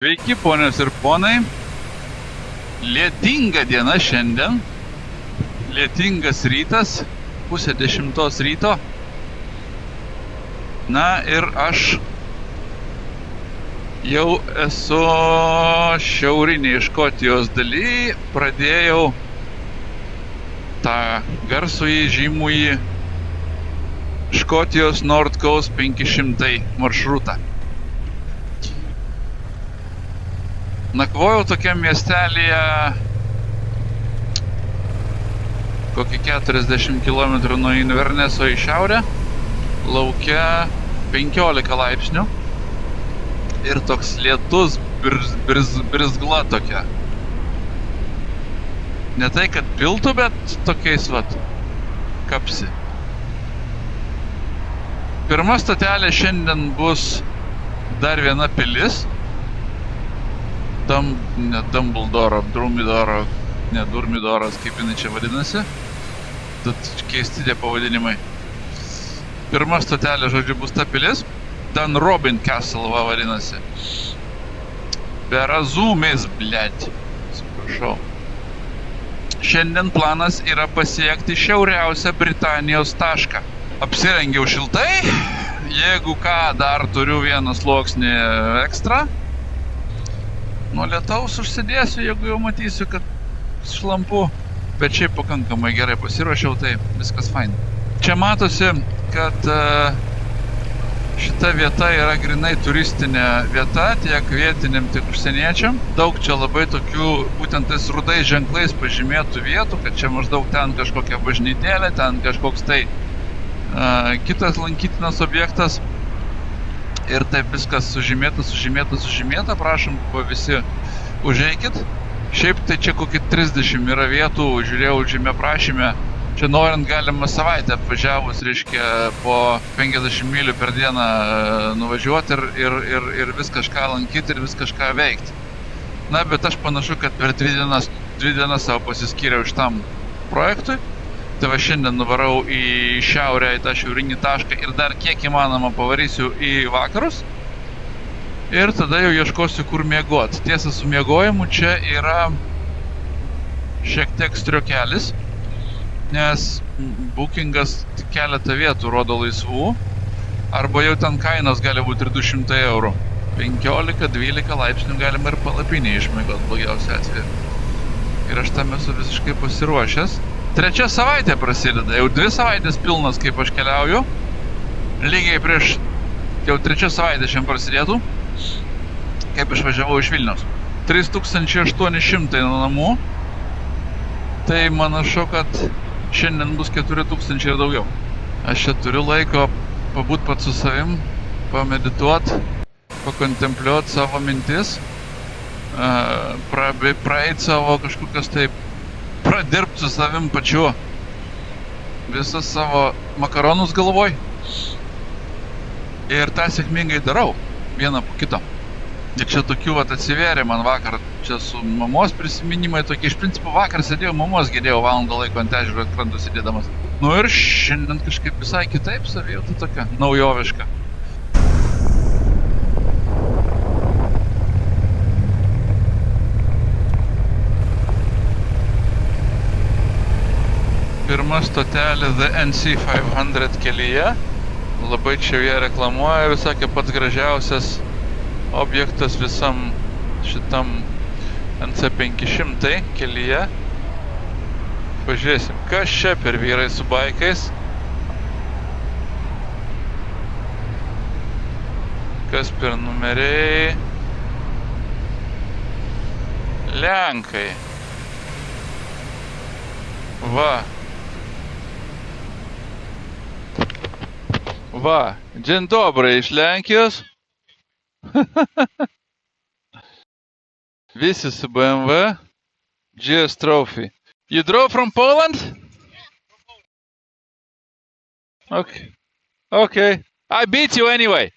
Sveiki, ponios ir ponai. Lietinga diena šiandien. Lietingas rytas, 9:30 ryto. Na ir aš jau esu šiaurinėje Škotijos daly. Pradėjau tą garsųjį žymųjį Škotijos North Coast 500 maršrutą. Nakvojau tokiam miestelėje kokį 40 km nuo Inverneso į šiaurę, lauke 15 laipsnių ir toks lietus birzgla tokia. Ne tai, kad piltų, bet tokiais vat kapsi. Pirma stotelė šiandien bus dar viena pilis. Durmidoras, kaip jinai čia vadinasi. Tad keisti tie pavadinimai. Pirma stotelė, žodžiu, bus ta pilis. Dunrobin Castle vadinasi. Berazumės, blėt. Atsiprašau. Šiandien planas yra pasiekti šiauriausią Britanijos tašką. Apsirengiau šiltai. Jeigu ką, dar turiu vieną sluoksnį ekstra. Nuo lietaus užsidėsiu, jeigu jau matysiu, kad šlampu. Bet šiaip pakankamai gerai pasiruošiau, tai viskas fain. Čia matosi, kad šita vieta yra grinai turistinė vieta, tiek vietiniam, tiek užsieniečiam. Daug čia labai tokių, būtent tais rudais ženklais pažymėtų vietų, kad čia maždaug ten kažkokia bažnytėlė, ten kažkoks tai kitas lankytinas objektas. Ir taip viskas sužymėta, prašom, visi užeikit. Šiaip tai čia kokį 30 yra vietų, žiūrėjau žymė prašymę. Čia norint galima savaitę apvažiavus, reiškia, po 50 mylių per dieną nuvažiuoti ir vis kažką lankyti ir vis kažką veikti. Na, bet aš panašu, kad per 2 dienas savo pasiskyriau šitam projektui. Tai va šiandien nuvarau į šiaurę, į tą šiaurinį tašką ir dar kiek įmanoma pavarysiu į vakarus. Ir tada jau ieškosiu, kur miegoti. Tiesa, su miegojimu čia yra šiek tiek striokelis, nes bookingas keletą vietų rodo laisvų, arba jau ten kainos gali būti ir 200 eurų. 15-12 laipsnių galima ir palapinį išmiegot blogiausiu atveju. Ir aš tam esu visiškai pasiruošęs. 3 savaitė prasideda, jau 2 savaitės pilnas, kaip aš keliauju. Lygiai prieš jau 3 savaitę šiandien prasidėtų, kaip išvažiavau iš Vilniaus. 3800 nuo namų. Tai manašu, kad šiandien bus 4000 ir daugiau. Aš čia turiu laiko pabūt pats su savim, pamedituot, pakontempliuot savo mintis, praeit savo kažkokias taip, pradirbt su savim pačiu visus savo makaronus galvoj. Ir tą sėkmingai darau, vieną po kito. Ir čia tokių atsivėrė man vakar, čia su mamos prisiminimai tokie. Iš principo vakar sėdėjau mamos, gedėjau valandą laiko ant ežero krantų sėdėdamas. Nu ir šiandien kažkaip visai kitaip, savijauta tokia naujoviška. Pirma stotelė The NC 500 kelyje. Labai čia ją reklamuoja, visakė pats gražiausias objektas visam šitam NC 500 kelyje. Pažiūrėsim, kas čia per vyrai su baikais. Kas per numeriai. Lenkai. Va. Va, dzień dobry, iš Lenkijos. Visi su BMW. GS Trophy. You drove from Poland? Okay. Okay. I beat you anyway.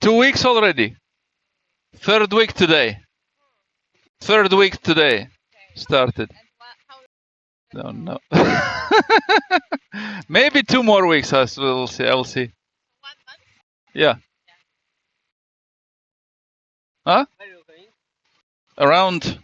Two weeks already. Third week today. Started. Don't know. Maybe 2 more weeks. I will see. I will see. Yeah. Huh? Around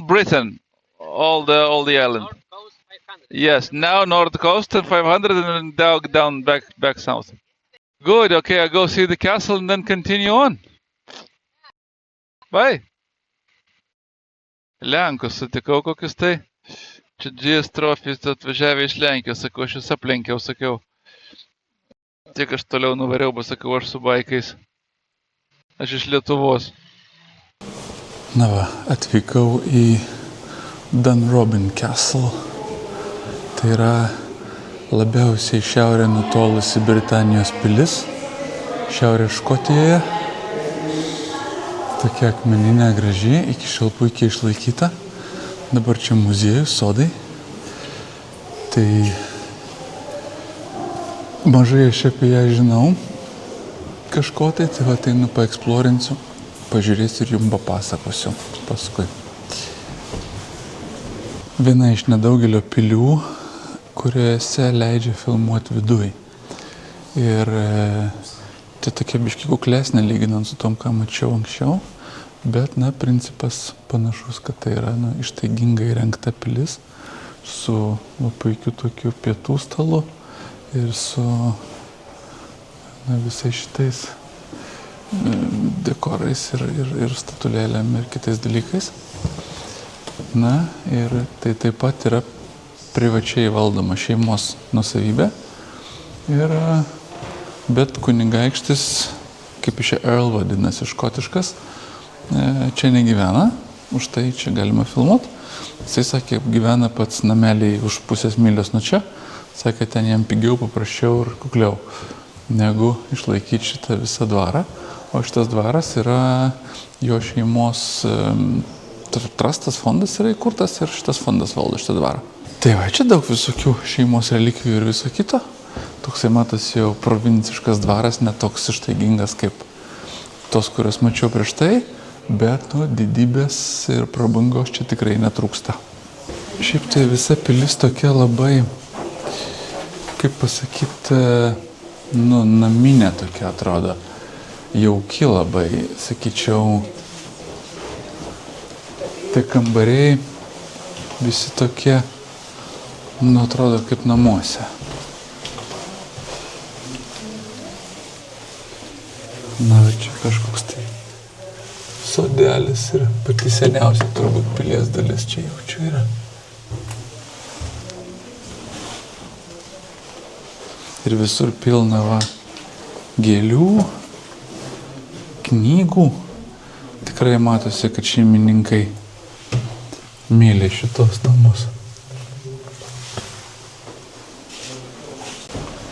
Britain, all the island. Yes, now north coast and 500, and then down back south. Good. Okay, I go see the castle and then continue on. Bye. Lenkus sutikau kokius tai. Čia GS Trophies atvažiavę iš Lenkijos, sakau, aš jūs aplenkiau, sakiau. Tiek aš toliau nuvariau, pasakau, aš su baikais. Aš iš Lietuvos. Na va, atvykau į Dunrobin Castle. Tai yra labiausiai šiaurė nutolusi Britanijos pilis, šiaurės Škotijoje. Tokia akmeninė graži, iki šiol puikiai išlaikyta. Dabar čia muziejus, sodai. Tai mažai aš apie ją žinau kažko tai va tai paeksplorinsiu, pažiūrėsiu ir jums papasakosiu paskui. Viena iš nedaugelio pilių, kuriuose leidžia filmuoti viduj. Ir tai tokia biški kuklesnė lyginant su tom, ką mačiau anksčiau, bet, principas panašus, kad tai yra ištaigingai įrengta pilis su puikiu tokiu pietų stalu ir su visais šitais dekorais ir statulėlėm ir kitais dalykais. Ir tai taip pat yra privačiai valdoma šeimos nuosavybė. Bet kunigaikštis, kaip iš Earl vadinasi, škotiškas, čia negyvena, už tai čia galima filmuoti. Jisai sakė, gyvena pats nameliai už pusės mylios nuo čia. Sakė, ten jam pigiau, paprasčiau ir kukliau, negu išlaikyti šitą visą dvarą. O šitas dvaras yra jo šeimos trustas fondas yra įkurtas ir šitas fondas valdo šitą dvarą. Tai va, čia daug visokių šeimos relikvijų ir viso kito. Toksai matosi jau provinciškas dvaras, netoks ištaigingas kaip tos, kurios mačiau prieš tai, bet didybės ir prabangos čia tikrai netrūksta. Šiaip tai visa pilis tokia labai, kaip pasakyti, naminė tokia atrodo. Jauki labai, sakyčiau, tie kambariai visi tokie, atrodo kaip namuose. Čia kažkoks tai sodelis ir pati seniausia turbūt pilies dalis čia jaučiu yra. Ir visur pilna gėlių, knygų. Tikrai matosi, kad šeimininkai myli šitos namus.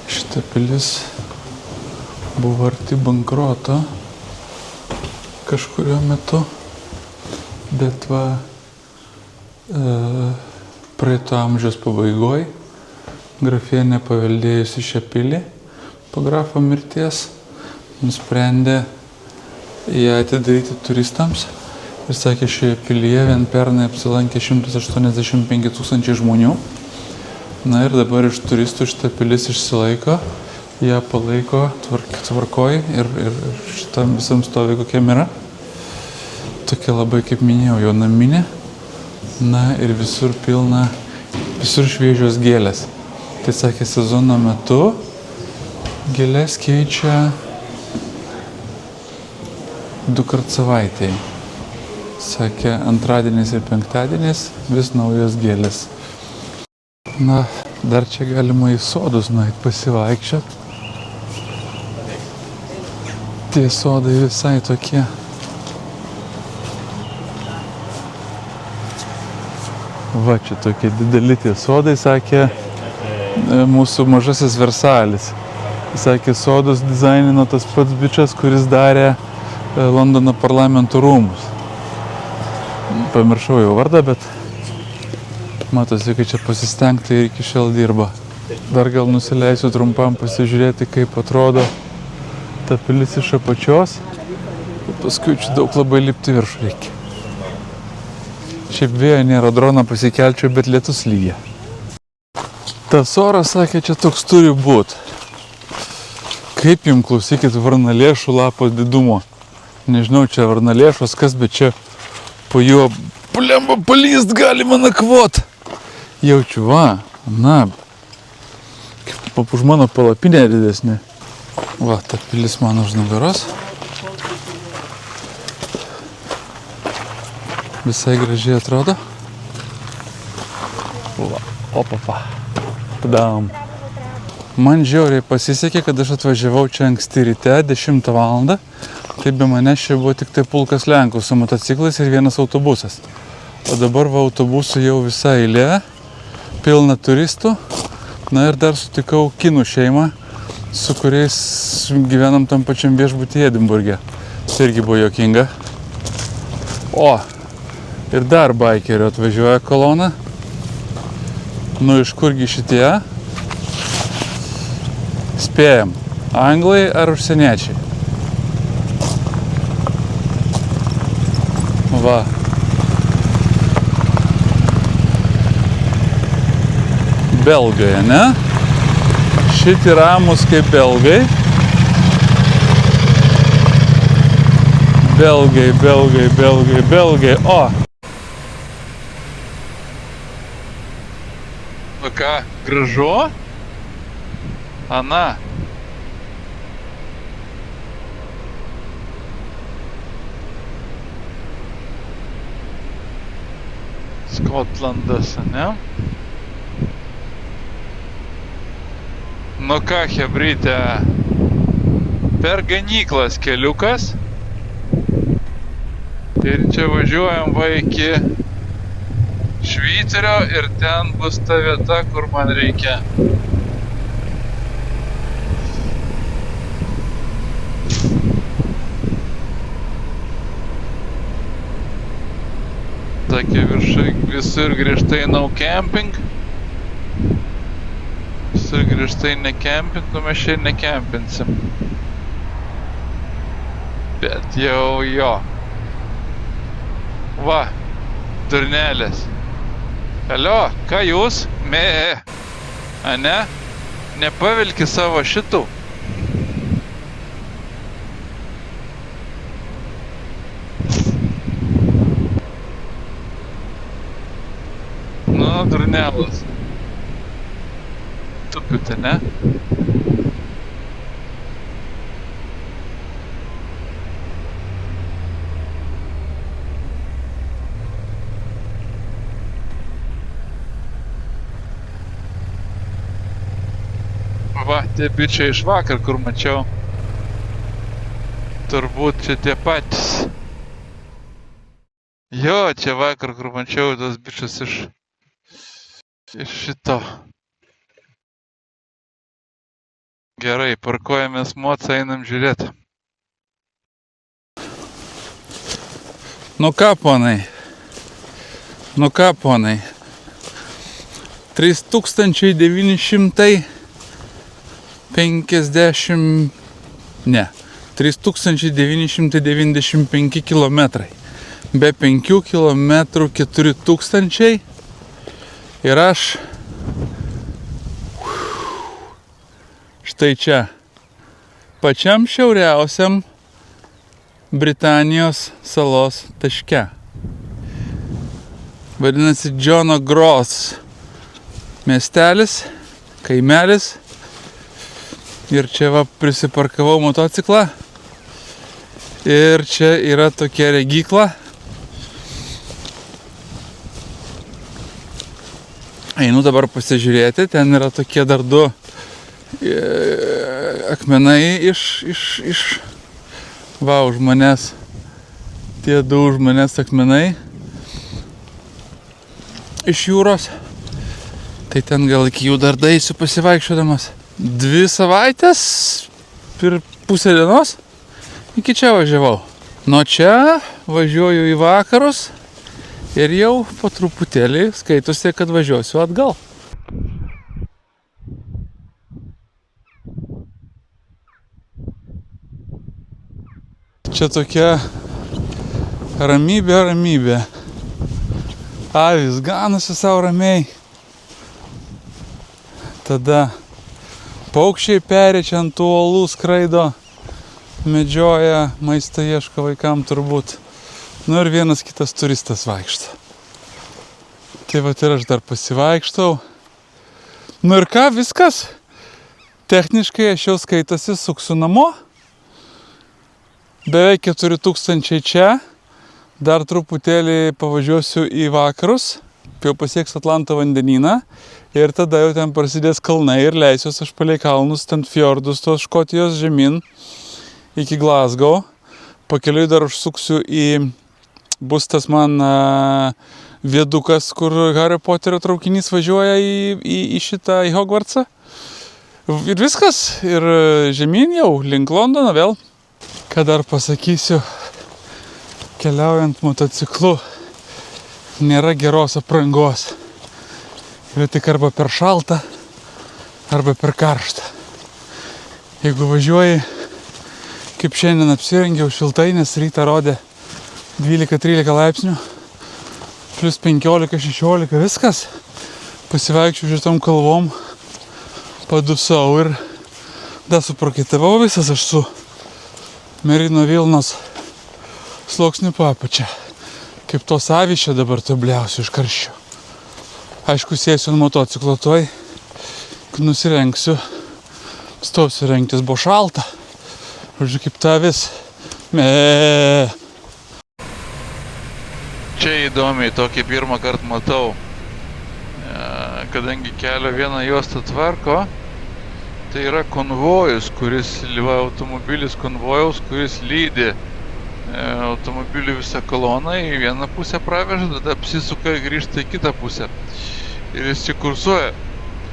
Šita pilis buvo arti bankroto kažkurio metu, bet praeito amžiaus pabaigoj grafienė paveldėjusi šią pilį po grafo mirties nusprendė ją atidaryti turistams ir sakė, šioje pilyje vien pernai apsilankė 185 000 žmonių. Ir dabar iš turistų šitą pilis išsilaiko, ją palaiko tvarkoj ir šitam visam stovi kokiam yra. Tokia labai, kaip minėjau, jau naminė. Ir visur pilna, visur šviežios gėlės. Tai sakė, sezono metu gėlės keičia 2 kart savaitėj. Sakė, antradieniais ir penktadieniais vis naujos gėlės. Dar čia galima į sodus nueit pasivaikščiot. Tie sodai visai tokie. Čia tokie dideli tie sodai, sakė, mūsų mažasis Versalis. Sakė, sodus dizainino tas pats bičas, kuris darė Londono parlamento rūmus. Pamiršau jau vardą, bet matosi, kad čia pasistengta ir iki šiol dirba. Dar gal nusileisiu trumpam pasižiūrėti, kaip atrodo ta pilis iš apačios. Paskui čia daug labai lipti viršų reikia. Šiaip vėjo nėra, droną pasikelčiau, bet lietus lyja. Tas oras, sakė, čia toks turi būt. Kaip jums, klausykit, varnalėšų lapo didumo. Nežinau, čia varnalėšos kas, bet čia po juo plemba palyst galima nakvot. Jaučiu, va, na, kaip už mano palapinė didesnė. Va, ta pilis man už nugaros. Visai gražiai atrodo. Va, opapa. Padam. Man žiauriai pasisekė, kad aš atvažiavau čia anksti ryte, 10 valandą. Tai be manęs čia buvo tik tai pulkas Lenkų su motociklais ir vienas autobusas. O dabar va autobusų jau visa eilė, pilna turistų. Na ir dar sutikau kinų šeimą, su kuriais gyvenam tam pačiam viešbutyje Edinburge. Tai irgi buvo juokinga. O, ir dar baikerių atvažiuoja kolona. Nu iš kurgi šitie? Spėjam, anglai ar užsieniečiai? Va. Belgai, ne? Šiti ramus kaip belgai. Belgai, belgai, belgai, belgai. O! Nu ką, gražu? Ana. Skotlandas, ne? Nu ką, chebryte, per ganyklas keliukas. Ir čia važiuojam va iki Švyturio ir ten bus ta vieta, kur man reikia. Tokie viršai visur griežtai no camping. Visur griežtai ne camping, nu mes čia ir ne campinsim. Bet jau jo. Va, durnelės. Alio, ką jūs? Me. Ane? Nepavilki savo šitų. Nu, durnelas. Tupiute, ne? Va, tie bičiai iš vakar, kur mačiau. Turbūt čia tie patys. Jo, čia vakar, kur mačiau tos bičius iš šito. Gerai, parkuojamės mocą, einam žiūrėti. Nu ką, ponai? Nu ką, ponai? 3995 kilometrai. Be 5 kilometrų 4000 ir aš štai čia, pačiam šiauriausiam Britanijos salos taške. Vadinasi Johno Gross miestelis, kaimelis. Ir čia va prisiparkavau motociklą. Ir čia yra tokia regykla. Einu dabar pasižiūrėti, ten yra tokie dar du akmenai iš va, už manęs. Tie du už manęs akmenai iš jūros. Tai ten gal iki jų dar daeisiu pasivaikščiodamas. 2 savaitės per pusę dienos iki čia važiavau. Nuo čia važiuoju į vakarus ir jau po truputėlį skaitosi, kad važiuosiu atgal. Čia tokia ramybė. Avis ganosi savo ramiai. Tada paukščiai peri čia ant tų uolų skraido, medžioja, maistą ieško vaikam turbūt. Nu ir vienas kitas turistas vaikšto. Tai vat ir aš dar pasivaikštau. Nu ir ką, viskas. Techniškai aš jau skaitosi, suksiu namo. Beveik 4000 čia. Dar truputėlį pavažiuosiu į vakarus. Jau pasieks Atlanto vandenyną. Ir tada jau ten prasidės kalnai ir leisiuos aš palei kalnus, ten fjordus tos Škotijos žemyn iki Glasgow. Pakeliui dar užsuksiu į... Bus tas man viedukas, kur Hario Poterio traukinys važiuoja į šitą, į Hogwartsą. Ir viskas. Ir žemyn jau, link Londono vėl. Ką dar pasakysiu, keliaujant motociklu nėra geros aprangos. Yra tik arba per šalta, arba per karšta. Jeigu važiuoji, kaip šiandien apsirengiau šiltai, nes rytą rodė 12-13 laipsnių, plus 15-16, viskas. Pasivaikščiau šitom kalvom, padusau ir dar suprakaitavau visas aš su merino vilnos sluoksniu papačia. Kaip tos avys čia dabar tubliausiu iš karščio. Aišku, sėsiu ant motociklo tuoj, nusirengsiu, stosiu rengtis, buvo šalta. Žodžiu, kaip ta avis. Čia įdomiai, tokį pirmą kartą matau, kadangi kelio vieną juostą tvarko, tai yra konvojus, automobilis konvojaus, kuris lydi automobilių visą koloną, į vieną pusę praveža, tada apsisuka ir grįžta į kitą pusę. Ir jis čia kursuoja,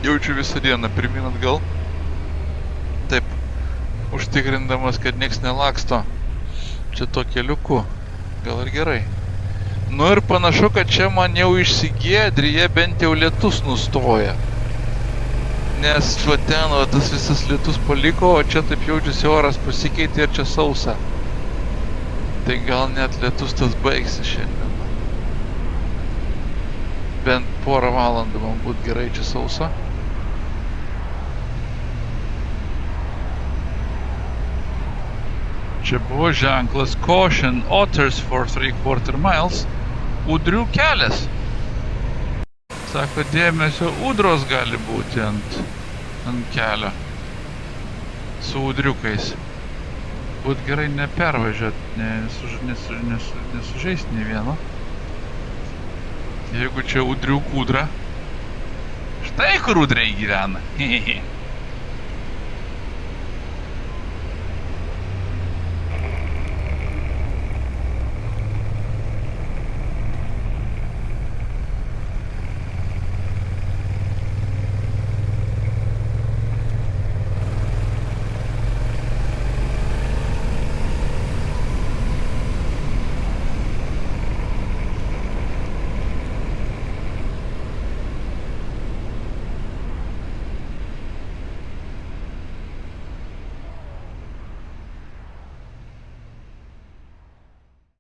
jaučiu visą dieną, pirmyn atgal. Taip, užtikrindamas, kad nieks nelaksto čia to keliuku. Gal ir gerai. Nu ir panašu, kad čia man jau išsigiedrija, bent jau lietus nustoja. Nes va ten, tas visas lietus paliko, o čia taip jaučiasi oras pasikeitė ir čia sausa. Tai gal net lietus tas baigsi šiandien. Bent porą valandų man būt gerai čia sausa. Čia buvo ženklas Caution Otters for 3/4 miles. Udrių kelias. Sako, dėmesio, udros gali būti ant kelio. Su udriukais. Būt gerai nepervažiuot, nesužeist nei vieno. Jeigu čia udrių kūdra. Štai kur udriai gyvena.